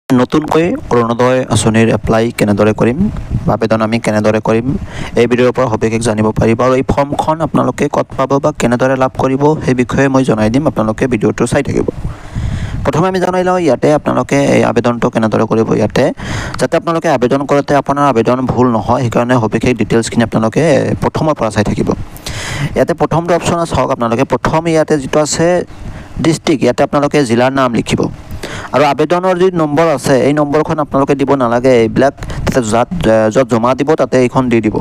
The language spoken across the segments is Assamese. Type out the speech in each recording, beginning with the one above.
নতুনকৈ অৰুণোদয় আঁচনিৰ এপ্লাই কেনেদৰে কৰিম বা আবেদন আমি কেনেদৰে কৰিম এই ভিডিঅ'ৰ পৰা সবিশেষ জানিব পাৰিব আৰু এই ফৰ্মখন আপোনালোকে ক'ত পাব বা কেনেদৰে লাভ কৰিব সেই বিষয়ে মই জনাই দিম। আপোনালোকে ভিডিঅ'টো চাই থাকিব। প্ৰথমে আমি জনাই লওঁ ইয়াতে আপোনালোকে এই আবেদনটো কেনেদৰে কৰিব। ইয়াতে যাতে আপোনালোকে আবেদন কৰোঁতে আপোনাৰ আবেদন ভুল নহয় সেইকাৰণে সবিশেষ ডিটেইলছখিনি আপোনালোকে প্ৰথমৰ পৰা চাই থাকিব। ইয়াতে প্ৰথমটো অপশ্যন আছে চাওক আপোনালোকে প্ৰথম ইয়াতে যিটো আছে ডিষ্ট্ৰিক্ট ইয়াতে আপোনালোকে জিলাৰ নাম লিখিব আৰু আবেদনৰ যি নম্বৰ আছে এই নম্বৰখন আপোনালোকে দিব নালাগে। এইবিলাক য'ত জমা দিব তাতে এইখন দি দিব।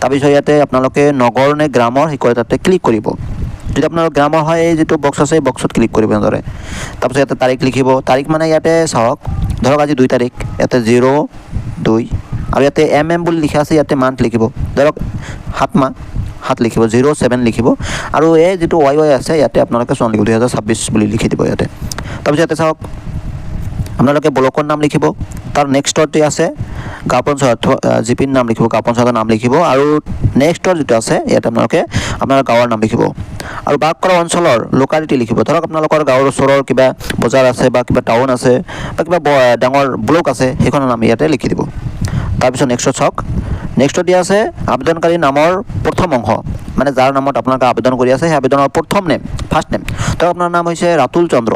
তাৰপিছত ইয়াতে আপোনালোকে নগৰ নে গ্ৰামৰ সেই তাতে ক্লিক কৰিব। যদি আপোনাৰ গ্ৰামৰ হয় এই যিটো বক্স আছে এই বক্সত ক্লিক কৰিব এনেদৰে। তাৰপিছত ইয়াতে তাৰিখ লিখিব। তাৰিখ মানে ইয়াতে চাওক ধৰক আজি 2 তাৰিখ ইয়াতে 0-2 আৰু ইয়াতে বুলি লিখা আছে ইয়াতে মান্থ লিখিব। ধৰক 7 মাহ 7 লিখিব 07 লিখিব আৰু এই যিটো ৱাই আছে ইয়াতে আপোনালোকে চন লিখিব 2026 বুলি লিখি দিব ইয়াতে। তাৰপিছত ইয়াতে চাওক আপোনালোকে ব্লকৰ নাম লিখিব। তাৰ নেক্সটতে আছে গাঁও পঞ্চায়ত জিপিৰ নাম লিখিব, গাঁও পঞ্চায়তৰ নাম লিখিব আৰু নেক্সটৰ যিটো আছে ইয়াতে আপোনালোকে আপোনাৰ গাঁৱৰ নাম লিখিব আৰু বাস কৰা অঞ্চলৰ লোকালিটি লিখিব। ধৰক আপোনালোকৰ গাঁৱৰ ওচৰৰ কিবা বজাৰ আছে বা কিবা টাউন আছে বা কিবা ডাঙৰ ব্লক আছে সেইখনৰ নাম ইয়াতে লিখি দিব। তাৰপিছত নেক্সটত চাওক নেক্সটত দিয়া আছে আবেদনকাৰী নামৰ প্ৰথম অংশ, মানে যাৰ নামত আপোনালোকে আবেদন কৰি আছে সেই আবেদনৰ প্ৰথম নেম ফাৰ্ষ্ট নেম। তো আপোনাৰ নাম হৈছে ৰাতুল চন্দ্ৰ,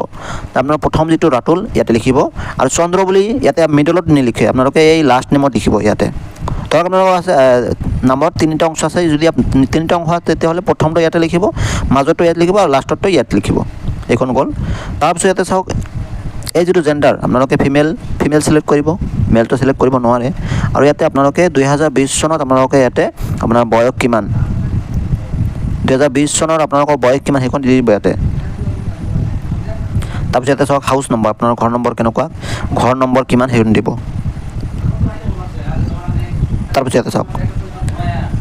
আপোনাৰ প্ৰথম যিটো ৰাতুল ইয়াতে লিখিব আৰু চন্দ্ৰ বুলি ইয়াতে মিডলত নিলিখে, আপোনালোকে এই লাষ্ট নেমত লিখিব ইয়াতে। ধৰক আপোনালোকৰ আছে নামত 3টা অংশ আছে, যদি 3টা অংশ আছে তেতিয়াহ'লে প্ৰথমটো ইয়াতে লিখিব, মাজতো ইয়াত লিখিব আৰু লাষ্টতো ইয়াত লিখিব। এইখন গ'ল। তাৰপিছত ইয়াতে চাওক এই যিটো জেণ্ডাৰ আপোনালোকে ফিমেল চিলেক্ট কৰিব, মেলটো চিলেক্ট কৰিব নোৱাৰে আৰু ইয়াতে আপোনালোকে 2020 চনত আপোনালোকে ইয়াতে আপোনাৰ বয়স কিমান 2020 চনৰ আপোনালোকৰ বয়স কিমান সেইখন দি দিব ইয়াতে। তাৰপিছত ইয়াতে চাওক হাউচ নম্বৰ, আপোনাৰ ঘৰ নম্বৰ কেনেকুৱা, ঘৰ নম্বৰ কিমান সেইখন দিব। তাৰপিছত ইয়াতে চাওক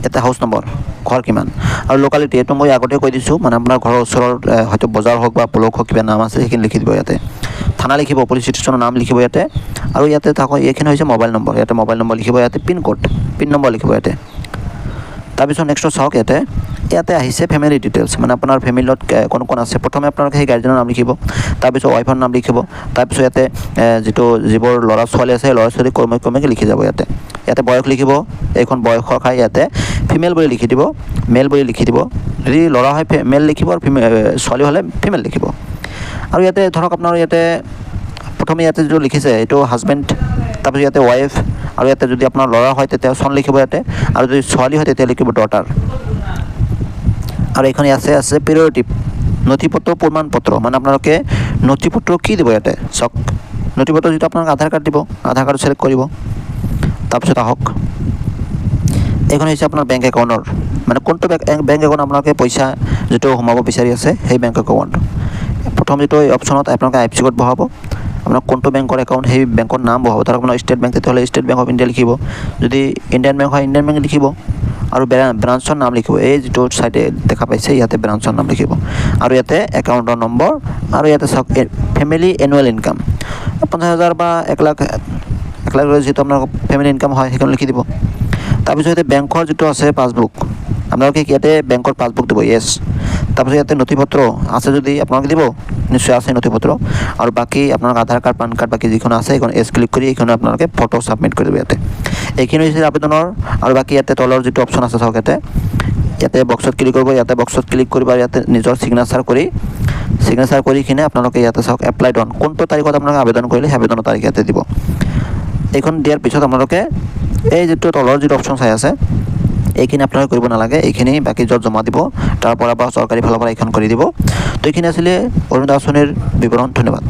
ইয়াতে হাউচ নম্বৰ ঘৰ কিমান আৰু লোকালিটি এইটো মই আগতে কৈ দিছোঁ, মানে আপোনাৰ ঘৰৰ ওচৰত হয়তো বজাৰ হওক বা ব্লক হওক কিবা নাম আছে সেইখিনি লিখি দিব ইয়াতে। থানা লিখিব, পুলিচ ষ্টেচনৰ নাম লিখিব ইয়াতে আৰু ইয়াতে থাকক এইখিনি হৈছে মোবাইল নম্বৰ, ইয়াতে মোবাইল নম্বৰ লিখিব, ইয়াতে পিন নম্বৰ লিখিব ইয়াতে। তাৰপিছত নেক্সট চাওক ইয়াতে আহিছে ফেমিলি ডিটেইলছ, মানে আপোনাৰ ফেমিলত কোন কোন আছে। প্ৰথমে আপোনালোকে সেই গাৰ্জেনৰ নাম লিখিব, তাৰপিছত ৱাইফৰ নাম লিখিব, তাৰপিছত ইয়াতে যিবোৰ ল'ৰা ছোৱালী আছে ল'ৰা ছোৱালী ক্ৰমে লিখি যাব ইয়াতে। ইয়াতে বয়স লিখিব, এইখন বয়সৰ খাই ইয়াতে ফিমেল বুলি লিখি দিব, মেল বুলি লিখি দিব। যদি ল'ৰা হয় মেল লিখিব আৰু ছোৱালী হ'লে ফিমেল লিখিব। আৰু ইয়াতে ধৰক আপোনাৰ ইয়াতে প্ৰথমে ইয়াতে যিটো লিখিছে এইটো হাজবেণ্ড, তাৰপিছত ইয়াতে ৱাইফ আৰু ইয়াতে যদি আপোনাৰ ল'ৰা হয় তেতিয়া চন লিখিব ইয়াতে আৰু যদি ছোৱালী হয় তেতিয়া লিখিব ডটাৰ। আৰু এইখন আছে পিৰিয়ডিক নথিপত্ৰ প্ৰমাণ পত্ৰ, মানে আপোনালোকে নথিপত্ৰ কি দিব ইয়াতে চাওক। নথিপত্ৰ যিটো আপোনালোকে আধাৰ কাৰ্ড দিব, আধাৰ কাৰ্ড চিলেক্ট কৰিব। তাৰপিছত আহক এইখন হৈছে আপোনাৰ বেংক একাউণ্টৰ, মানে কোনটো বেংক একাউণ্ট আপোনালোকে পইচা যিটো সোমাব বিচাৰি আছে সেই বেংক একাউণ্ট। প্ৰথম যিটো অপশ্যনত আপোনালোকে IFSC কোড বহাব, আপোনাৰ কোনটো বেংকৰ একাউণ্ট সেই বেংকৰ নাম বহাব। ধৰক আপোনাৰ ষ্টেট বেংক তেতিয়াহ'লে ষ্টেট বেংক অফ ইণ্ডিয়া লিখিব, যদি ইণ্ডিয়ান বেংক হয় ইণ্ডিয়ান বেংক লিখিব আৰু ব্ৰাঞ্চৰ নাম লিখিব। এই যিটো চাইডে দেখা পাইছে ইয়াতে ব্ৰাঞ্চৰ নাম লিখিব আৰু ইয়াতে একাউণ্টৰ নম্বৰ আৰু ইয়াতে চাওক ফেমিলি এনুৱেল ইনকাম 50,000 বা 1 লাখ যিটো আপোনাৰ ফেমিলি ইনকাম হয় সেইখন লিখি দিব। তাৰপিছত ইয়াতে বেংকৰ যিটো আছে পাছবুক, আপোনালোকে ইয়াতে বেংকৰ পাছবুক দিব য়েছ। তাৰপিছত ইয়াতে নথিপত্ৰ আছে যদি আপোনালোকে দিব, নিশ্চয় আছে নথিপত্ৰ আৰু বাকী আপোনালোকৰ আধাৰ কাৰ্ড পান কাৰ্ড বাকী যিখন আছে সেইখন এছ ক্লিক কৰি এইখন আপোনালোকে ফটো ছাবমিট কৰি দিব ইয়াতে। এইখিনি হৈছে আবেদনৰ। আৰু বাকী ইয়াতে তলৰ যিটো অপশ্যন আছে চাওক ইয়াতে বক্সত ক্লিক কৰিব, ইয়াতে বক্সত ক্লিক কৰিব আৰু ইয়াতে নিজৰ চিগনেচাৰ কৰি কিনে আপোনালোকে ইয়াতে চাওক এপ্লাই ডন, কোনটো তাৰিখত আপোনালোকে আবেদন কৰিলে সেই আবেদনৰ তাৰিখ ইয়াতে দিব। এইখন দিয়াৰ পিছত আপোনালোকে এই যিটো তলৰ যিটো অপশ্যন চাই আছে এইখিনি আপোনালোকে কৰিব নালাগে, এইখিনি বাকী য'ত জমা দিব তাৰ পৰা বা চৰকাৰী ফালৰ পৰা এইখন কৰি দিব। তো এইখিনি আছিলে অৰুণোদয় আঁচনিৰ বিৱৰণ। ধন্যবাদ।